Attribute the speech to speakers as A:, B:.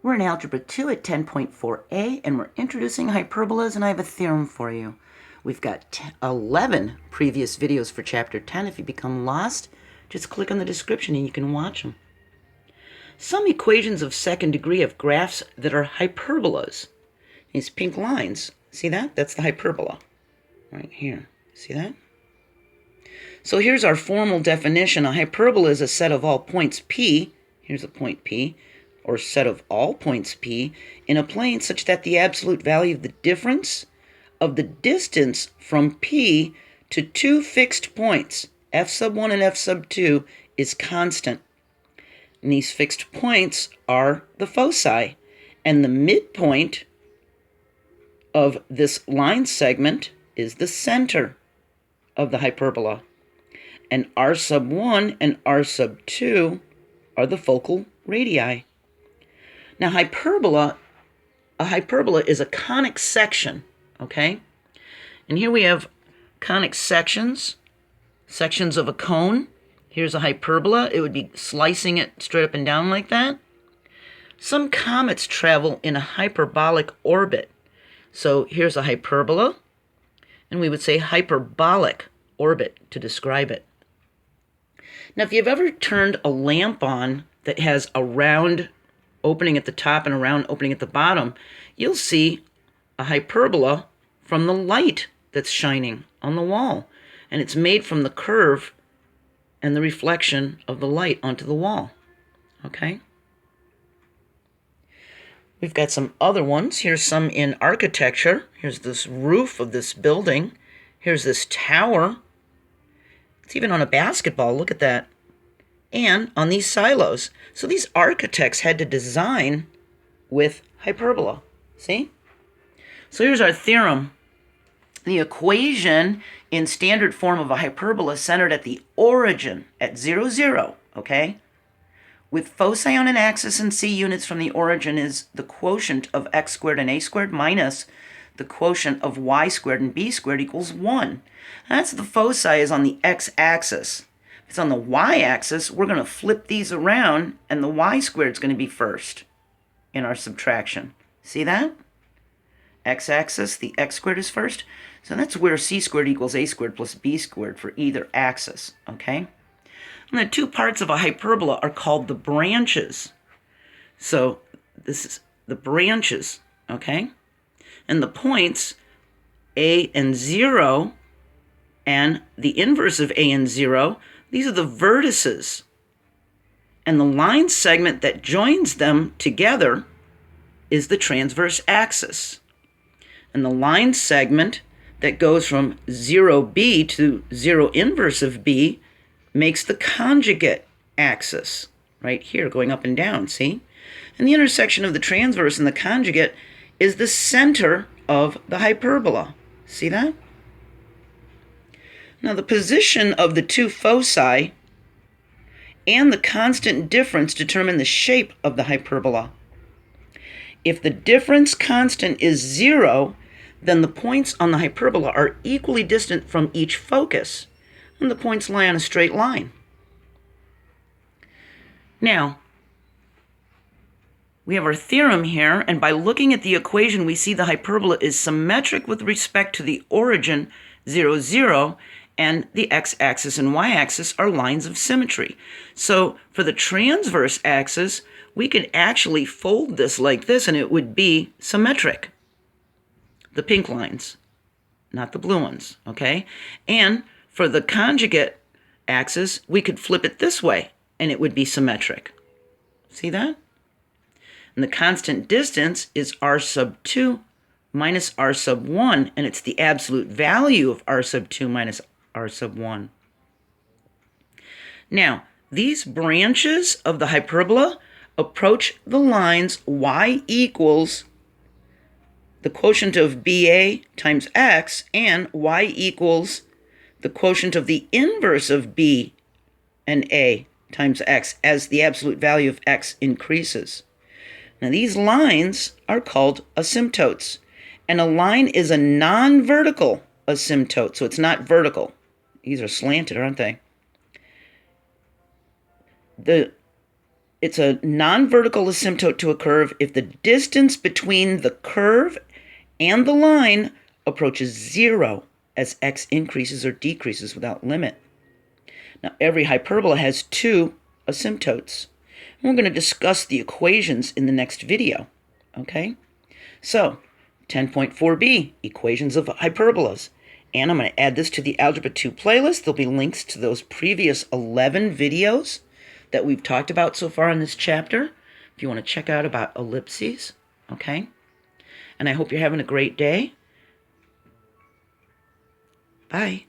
A: We're in Algebra 2 at 10.4a, and we're introducing hyperbolas, and I have a theorem for you. We've got 11 previous videos for Chapter 10. If you become lost, just click on the description and you can watch them. Some equations of second degree have graphs that are hyperbolas. These pink lines, see that? That's the hyperbola right here. See that? So here's our formal definition. A hyperbola is a set of all points P. Here's a point P. Or set of all points P in a plane such that the absolute value of the difference of the distance from P to two fixed points, f sub 1 and f sub 2, is constant. And these fixed points are the foci, and the midpoint of this line segment is the center of the hyperbola. And r sub 1 and r sub 2 are the focal radii. Now, a hyperbola is a conic section, okay? And here we have conic sections of a cone. Here's a hyperbola. It would be slicing it straight up and down like that. Some comets travel in a hyperbolic orbit. So here's a hyperbola, and we would say hyperbolic orbit to describe it. Now, if you've ever turned a lamp on that has a round opening at the top and a round opening at the bottom, you'll see a hyperbola from the light that's shining on the wall. And it's made from the curve and the reflection of the light onto the wall. Okay? We've got some other ones. Here's some in architecture. Here's this roof of this building. Here's this tower. It's even on a basketball. Look at that. And on these silos. So these architects had to design with hyperbola. See? So here's our theorem. The equation in standard form of a hyperbola centered at the origin at 0, 0, okay? With foci on an axis and c units from the origin is the quotient of x squared and a squared minus the quotient of y squared and b squared equals 1. That's the foci is on the x-axis. If it's on the y-axis, we're going to flip these around, and the y squared is going to be first in our subtraction. See that? X-axis, the x squared is first. So that's where c squared equals a squared plus b squared for either axis, okay? And the two parts of a hyperbola are called the branches. So this is the branches, okay? And the points a and 0 and the inverse of a and 0, these are the vertices. And the line segment that joins them together is the transverse axis. And the line segment that goes from 0b to 0 inverse of b makes the conjugate axis, right here, going up and down, see? And the intersection of the transverse and the conjugate is the center of the hyperbola. See that? Now, the position of the two foci and the constant difference determine the shape of the hyperbola. If the difference constant is 0, then the points on the hyperbola are equally distant from each focus, and the points lie on a straight line. Now, we have our theorem here, and by looking at the equation, we see the hyperbola is symmetric with respect to the origin 0, 0, and the x-axis and y-axis are lines of symmetry. So for the transverse axis, we could actually fold this like this, and it would be symmetric. The pink lines, not the blue ones, okay? And for the conjugate axis, we could flip it this way, and it would be symmetric. See that? And the constant distance is r sub 2 minus r sub 1, and it's the absolute value of r sub 2 minus r sub 1. Now, these branches of the hyperbola approach the lines y equals the quotient of BA times x and y equals the quotient of the inverse of B and A times x as the absolute value of x increases. Now, these lines are called asymptotes, and a line is a non-vertical asymptote, so it's not vertical. These are slanted, aren't they? The It's a non-vertical asymptote to a curve if the distance between the curve and the line approaches 0 as x increases or decreases without limit. Now, every hyperbola has 2 asymptotes. We're going to discuss the equations in the next video, okay? So, 10.4b, equations of hyperbolas. And I'm going to add this to the Algebra II playlist. There'll be links to those previous 11 videos that we've talked about so far in this chapter, if you want to check out about ellipses, okay? And I hope you're having a great day. Bye.